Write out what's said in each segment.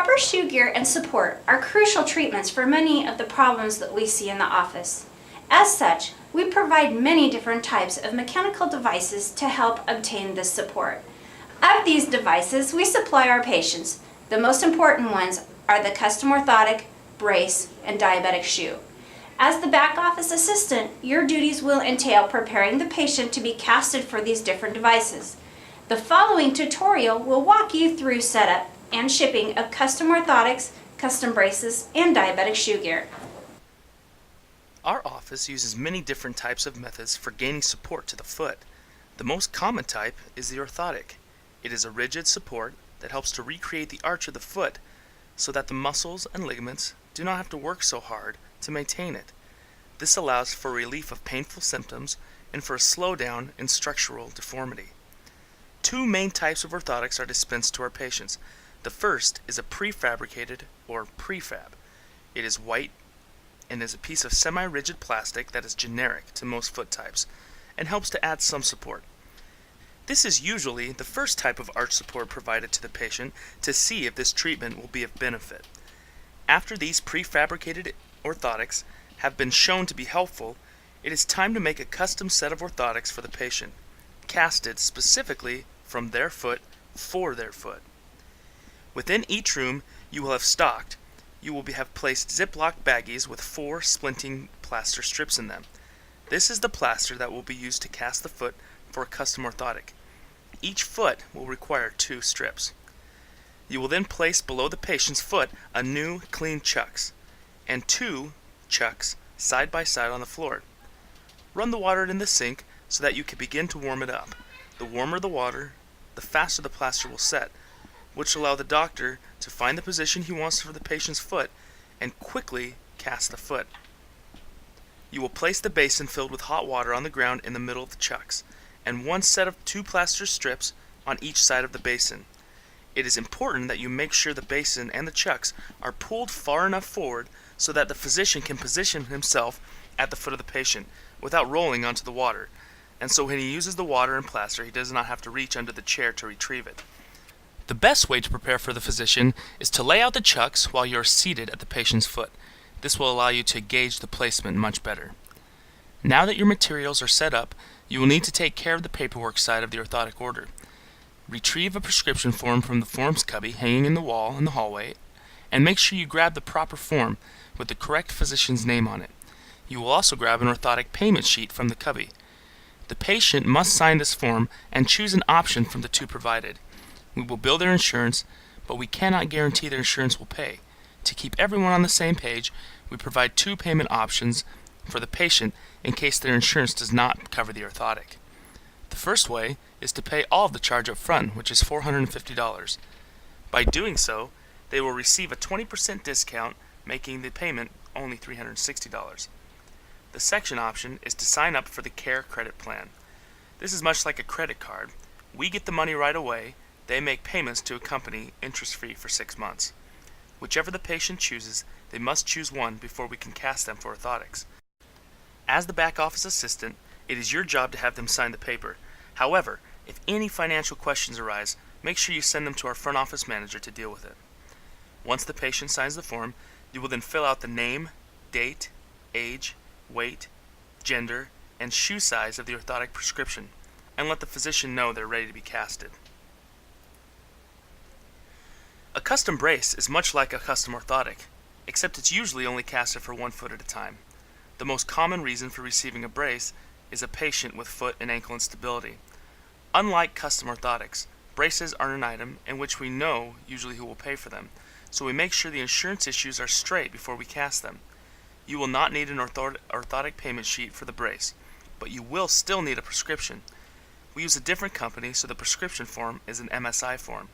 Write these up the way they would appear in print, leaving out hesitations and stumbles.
Proper shoe gear and support are crucial treatments for many of the problems that we see in the office. As such, we provide many different types of mechanical devices to help obtain this support. Of these devices, we supply our patients. The most important ones are the custom orthotic, brace, and diabetic shoe. As the back office assistant, your duties will entail preparing the patient to be casted for these different devices. The following tutorial will walk you through setup and shipping of custom orthotics, custom braces, and diabetic shoe gear. Our office uses many different types of methods for gaining support to the foot. The most common type is the orthotic. It is a rigid support that helps to recreate the arch of the foot so that the muscles and ligaments do not have to work so hard to maintain it. This allows for relief of painful symptoms and for a slowdown in structural deformity. Two main types of orthotics are dispensed to our patients. The first is a prefabricated or prefab. It is white and is a piece of semi-rigid plastic that is generic to most foot types and helps to add some support. This is usually the first type of arch support provided to the patient to see if this treatment will be of benefit. After these prefabricated orthotics have been shown to be helpful, it is time to make a custom set of orthotics for the patient, casted specifically from their foot for their foot. Within each room you will have stocked, you will have placed Ziploc baggies with 4 splinting plaster strips in them. This is the plaster that will be used to cast the foot for a custom orthotic. Each foot will require 2 strips. You will then place below the patient's foot a new clean chucks and 2 chucks side by side on the floor. Run the water in the sink so that you can begin to warm it up. The warmer the water, the faster the plaster will set, which will allow the doctor to find the position he wants for the patient's foot and quickly cast the foot. You will place the basin filled with hot water on the ground in the middle of the chucks, and 1 set of 2 plaster strips on each side of the basin. It is important that you make sure the basin and the chucks are pulled far enough forward so that the physician can position himself at the foot of the patient without rolling onto the water, and so when he uses the water and plaster he does not have to reach under the chair to retrieve it. The best way to prepare for the physician is to lay out the chucks while you are seated at the patient's foot. This will allow you to gauge the placement much better. Now that your materials are set up, you will need to take care of the paperwork side of the orthotic order. Retrieve a prescription form from the forms cubby hanging in the wall in the hallway, and make sure you grab the proper form with the correct physician's name on it. You will also grab an orthotic payment sheet from the cubby. The patient must sign this form and choose an option from the 2 provided. We will bill their insurance, but we cannot guarantee their insurance will pay. To keep everyone on the same page, we provide 2 payment options for the patient in case their insurance does not cover the orthotic. The first way is to pay all of the charge up front, which is $450. By doing so, they will receive a 20% discount, making the payment only $360. The second option is to sign up for the Care Credit Plan. This is much like a credit card. We get the money right away. They make payments to a company interest-free for 6 months. Whichever the patient chooses, they must choose one before we can cast them for orthotics. As the back office assistant, it is your job to have them sign the paper. However, if any financial questions arise, make sure you send them to our front office manager to deal with it. Once the patient signs the form, you will then fill out the name, date, age, weight, gender, and shoe size of the orthotic prescription, and let the physician know they're ready to be casted. A custom brace is much like a custom orthotic, except it's usually only casted for 1 foot at a time. The most common reason for receiving a brace is a patient with foot and ankle instability. Unlike custom orthotics, braces are an item in which we know usually who will pay for them, so we make sure the insurance issues are straight before we cast them. You will not need an orthotic payment sheet for the brace, but you will still need a prescription. We use a different company, so the prescription form is an MSI form.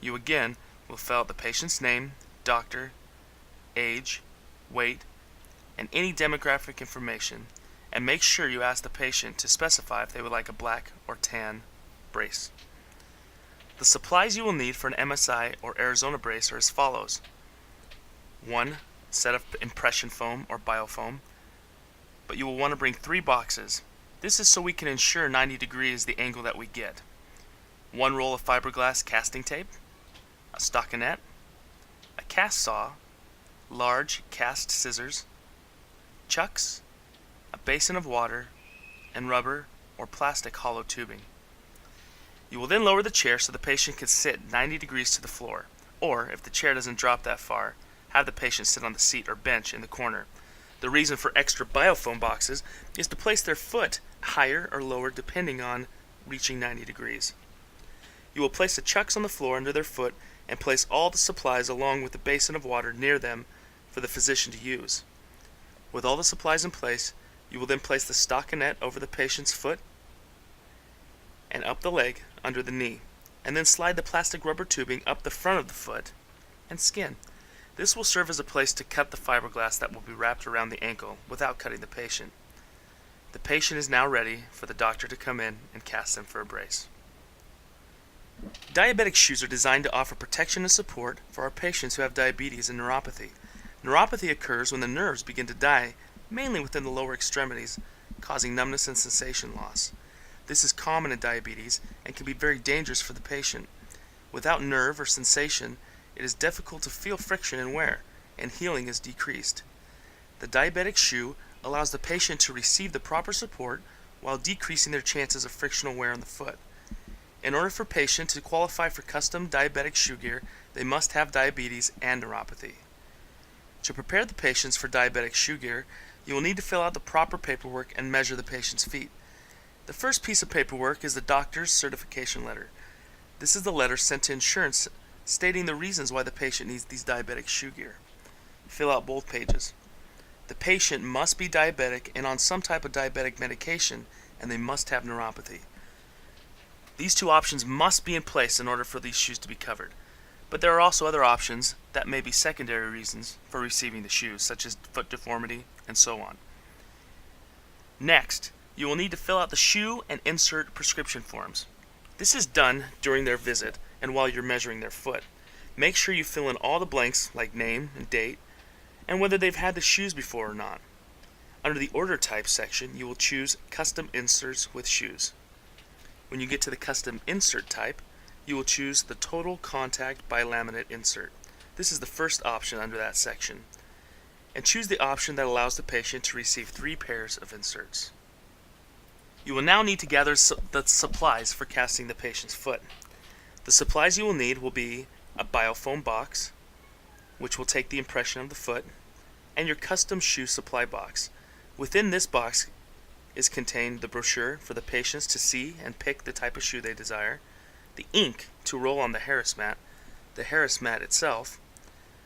You again will fill out the patient's name, doctor, age, weight, and any demographic information, and make sure you ask the patient to specify if they would like a black or tan brace. The supplies you will need for an MSI or Arizona brace are as follows. 1 set of impression foam or biofoam, but you will want to bring 3 boxes. This is so we can ensure 90 degrees the angle that we get. 1 roll of fiberglass casting tape, a stockinette, a cast saw, large cast scissors, chucks, a basin of water, and rubber or plastic hollow tubing. You will then lower the chair so the patient can sit 90 degrees to the floor, or if the chair doesn't drop that far, have the patient sit on the seat or bench in the corner. The reason for extra biofoam boxes is to place their foot higher or lower depending on reaching 90 degrees. You will place the chucks on the floor under their foot and place all the supplies along with the basin of water near them for the physician to use. With all the supplies in place, you will then place the stockinette over the patient's foot and up the leg under the knee, and then slide the plastic rubber tubing up the front of the foot and skin. This will serve as a place to cut the fiberglass that will be wrapped around the ankle without cutting the patient. The patient is now ready for the doctor to come in and cast them for a brace. Diabetic shoes are designed to offer protection and support for our patients who have diabetes and neuropathy. Neuropathy occurs when the nerves begin to die, mainly within the lower extremities, causing numbness and sensation loss. This is common in diabetes and can be very dangerous for the patient. Without nerve or sensation, it is difficult to feel friction and wear, and healing is decreased. The diabetic shoe allows the patient to receive the proper support while decreasing their chances of frictional wear on the foot. In order for patients to qualify for custom diabetic shoe gear, they must have diabetes and neuropathy. To prepare the patients for diabetic shoe gear, you will need to fill out the proper paperwork and measure the patient's feet. The first piece of paperwork is the doctor's certification letter. This is the letter sent to insurance stating the reasons why the patient needs these diabetic shoe gear. Fill out both pages. The patient must be diabetic and on some type of diabetic medication, and they must have neuropathy. These two options must be in place in order for these shoes to be covered. But there are also other options that may be secondary reasons for receiving the shoes, such as foot deformity and so on. Next, you will need to fill out the shoe and insert prescription forms. This is done during their visit and while you're measuring their foot. Make sure you fill in all the blanks like name and date, and whether they've had the shoes before or not. Under the order type section, you will choose custom inserts with shoes. When you get to the custom insert type, you will choose the total contact bilaminate insert. This is the first option under that section. And choose the option that allows the patient to receive 3 pairs of inserts. You will now need to gather the supplies for casting the patient's foot. The supplies you will need will be a biofoam box, which will take the impression of the foot, and your custom shoe supply box. Within this box is contained the brochure for the patients to see and pick the type of shoe they desire, the ink to roll on the Harris mat, the Harris mat itself,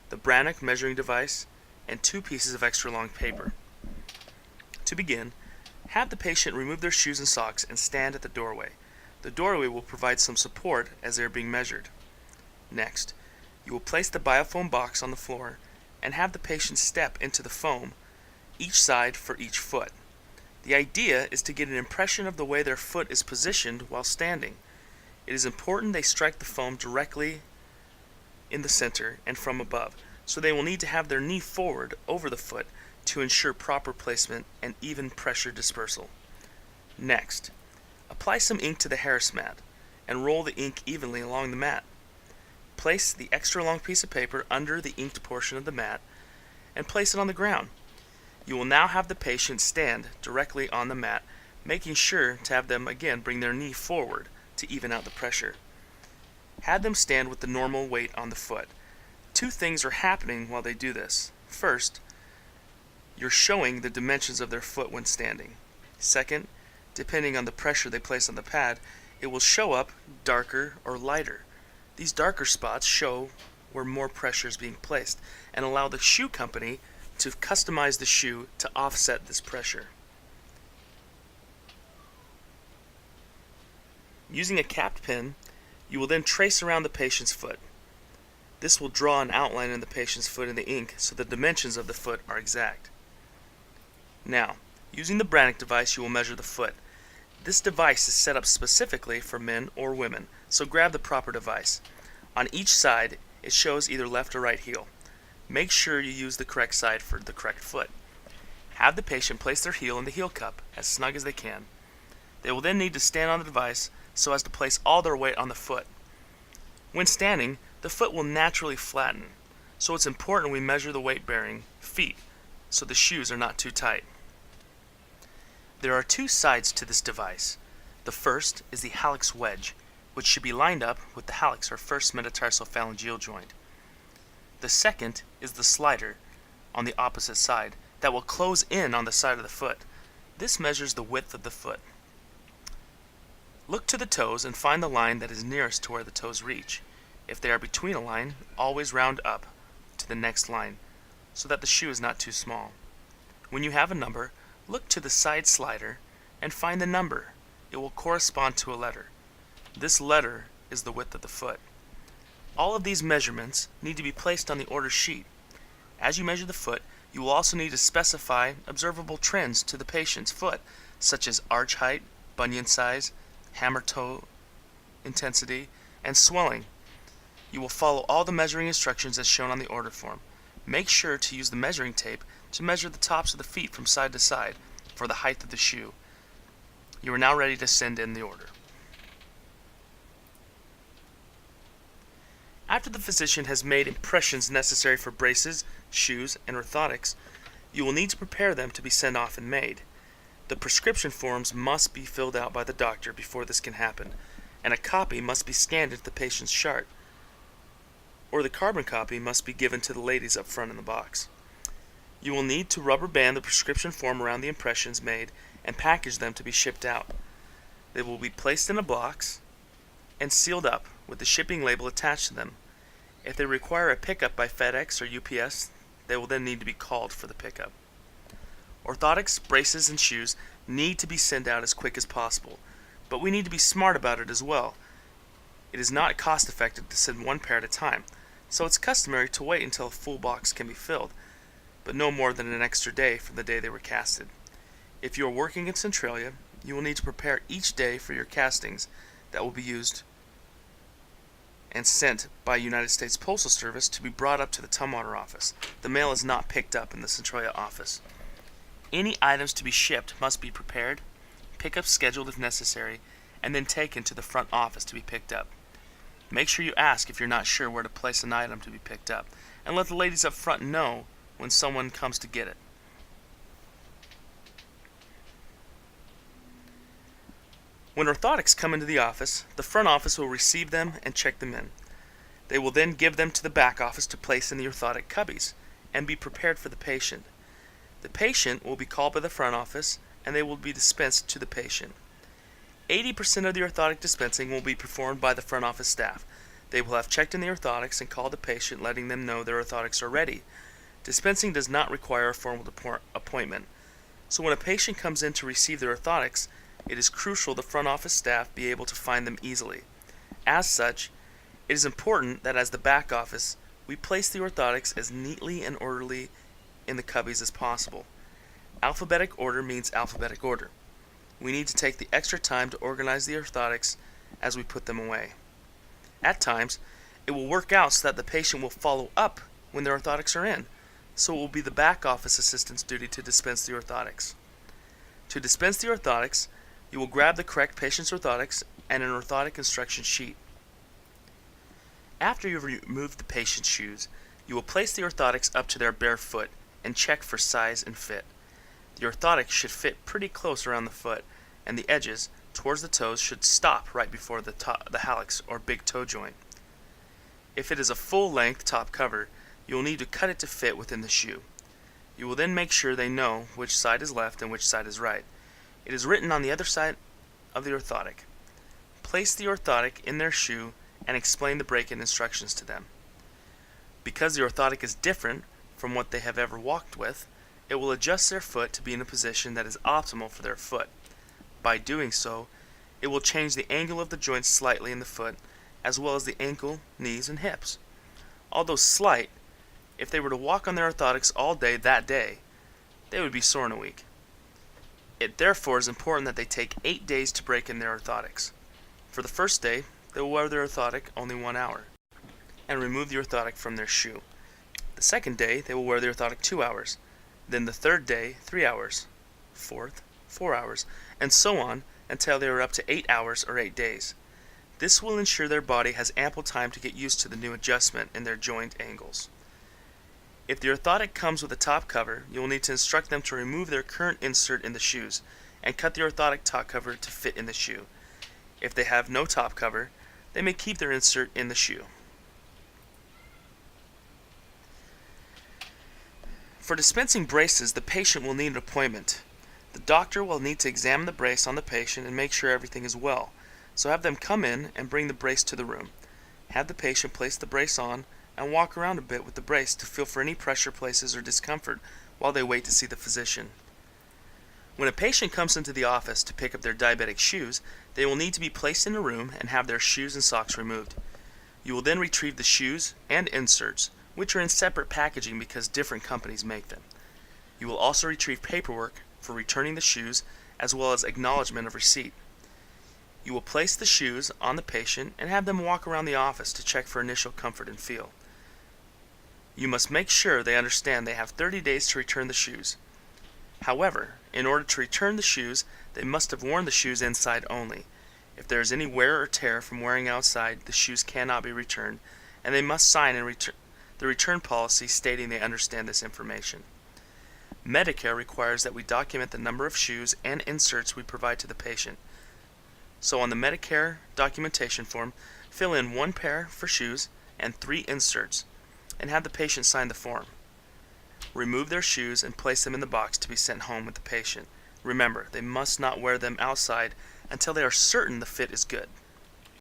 the Brannock measuring device, and 2 pieces of extra long paper. To begin, have the patient remove their shoes and socks and stand at the doorway. The doorway will provide some support as they are being measured. Next, you will place the biofoam box on the floor and have the patient step into the foam, each side for each foot. The idea is to get an impression of the way their foot is positioned while standing. It is important they strike the foam directly in the center and from above, so they will need to have their knee forward over the foot to ensure proper placement and even pressure dispersal. Next, apply some ink to the Harris mat and roll the ink evenly along the mat. Place the extra long piece of paper under the inked portion of the mat and place it on the ground. You will now have the patient stand directly on the mat, making sure to have them again bring their knee forward to even out the pressure. Have them stand with the normal weight on the foot. 2 things are happening while they do this. First, you're showing the dimensions of their foot when standing. Second, depending on the pressure they place on the pad, it will show up darker or lighter. These darker spots show where more pressure is being placed and allow the shoe company to customize the shoe to offset this pressure. Using a capped pen, you will then trace around the patient's foot. This will draw an outline in the patient's foot in the ink so the dimensions of the foot are exact. Now, using the Brannock device, you will measure the foot. This device is set up specifically for men or women, so grab the proper device. On each side, it shows either left or right heel. Make sure you use the correct side for the correct foot. Have the patient place their heel in the heel cup as snug as they can. They will then need to stand on the device so as to place all their weight on the foot. When standing, the foot will naturally flatten. So it's important we measure the weight-bearing feet so the shoes are not too tight. There are two sides to this device. The first is the hallux wedge, which should be lined up with the hallux or first metatarsophalangeal joint. The second is the slider on the opposite side that will close in on the side of the foot. This measures the width of the foot. Look to the toes and find the line that is nearest to where the toes reach. If they are between a line, always round up to the next line so that the shoe is not too small. When you have a number, look to the side slider and find the number. It will correspond to a letter. This letter is the width of the foot. All of these measurements need to be placed on the order sheet. As you measure the foot, you will also need to specify observable trends to the patient's foot, such as arch height, bunion size, hammer toe intensity, and swelling. You will follow all the measuring instructions as shown on the order form. Make sure to use the measuring tape to measure the tops of the feet from side to side for the height of the shoe. You are now ready to send in the order. After the physician has made impressions necessary for braces, shoes, and orthotics, you will need to prepare them to be sent off and made. The prescription forms must be filled out by the doctor before this can happen, and a copy must be scanned into the patient's chart, or the carbon copy must be given to the ladies up front in the box. You will need to rubber band the prescription form around the impressions made and package them to be shipped out. They will be placed in a box and sealed up with the shipping label attached to them. If they require a pickup by FedEx or UPS, they will then need to be called for the pickup. Orthotics, braces, and shoes need to be sent out as quick as possible, but we need to be smart about it as well. It is not cost effective to send one pair at a time, so it's customary to wait until a full box can be filled, but no more than an extra day from the day they were casted. If you are working in Centralia, you will need to prepare each day for your castings that will be used and sent by United States Postal Service to be brought up to the Tumwater office. The mail is not picked up in the Centralia office. Any items to be shipped must be prepared, pickup scheduled if necessary, and then taken to the front office to be picked up. Make sure you ask if you're not sure where to place an item to be picked up, and let the ladies up front know when someone comes to get it. When orthotics come into the office, the front office will receive them and check them in. They will then give them to the back office to place in the orthotic cubbies and be prepared for the patient. The patient will be called by the front office and they will be dispensed to the patient. 80% of the orthotic dispensing will be performed by the front office staff. They will have checked in the orthotics and called the patient, letting them know their orthotics are ready. Dispensing does not require a formal appointment. So when a patient comes in to receive their orthotics, it is crucial the front office staff be able to find them easily. As such, it is important that as the back office, we place the orthotics as neatly and orderly in the cubbies as possible. Alphabetic order means alphabetic order. We need to take the extra time to organize the orthotics as we put them away. At times, it will work out so that the patient will follow up when their orthotics are in, so it will be the back office assistant's duty to dispense the orthotics. To dispense the orthotics, you will grab the correct patient's orthotics and an orthotic instruction sheet. After you've removed the patient's shoes, you will place the orthotics up to their bare foot and check for size and fit. The orthotics should fit pretty close around the foot, and the edges, towards the toes, should stop right before the hallux or big toe joint. If it is a full-length top cover, you will need to cut it to fit within the shoe. You will then make sure they know which side is left and which side is right. It is written on the other side of the orthotic. Place the orthotic in their shoe and explain the break-in instructions to them. Because the orthotic is different from what they have ever walked with, it will adjust their foot to be in a position that is optimal for their foot. By doing so, it will change the angle of the joints slightly in the foot, as well as the ankle, knees, and hips. Although slight, if they were to walk on their orthotics all day that day, they would be sore in a week. It therefore is important that they take 8 days to break in their orthotics. For the first day, they will wear their orthotic only 1 hour, and remove the orthotic from their shoe. The second day, they will wear the orthotic 2 hours. Then the third day, 3 hours. Fourth, 4 hours, and so on until they are up to 8 hours or 8 days. This will ensure their body has ample time to get used to the new adjustment in their joint angles. If the orthotic comes with a top cover, you will need to instruct them to remove their current insert in the shoes and cut the orthotic top cover to fit in the shoe. If they have no top cover, they may keep their insert in the shoe. For dispensing braces, the patient will need an appointment. The doctor will need to examine the brace on the patient and make sure everything is well, so have them come in and bring the brace to the room. Have the patient place the brace on and walk around a bit with the brace to feel for any pressure places or discomfort while they wait to see the physician. When a patient comes into the office to pick up their diabetic shoes, they will need to be placed in a room and have their shoes and socks removed. You will then retrieve the shoes and inserts, which are in separate packaging because different companies make them. You will also retrieve paperwork for returning the shoes as well as acknowledgement of receipt. You will place the shoes on the patient and have them walk around the office to check for initial comfort and feel. You must make sure they understand they have 30 days to return the shoes. However, in order to return the shoes, they must have worn the shoes inside only. If there is any wear or tear from wearing outside, the shoes cannot be returned, and they must sign the return policy stating they understand this information. Medicare requires that we document the number of shoes and inserts we provide to the patient. So on the Medicare documentation form, fill in 1 pair for shoes and 3 inserts, and have the patient sign the form. Remove their shoes and place them in the box to be sent home with the patient. Remember, they must not wear them outside until they are certain the fit is good.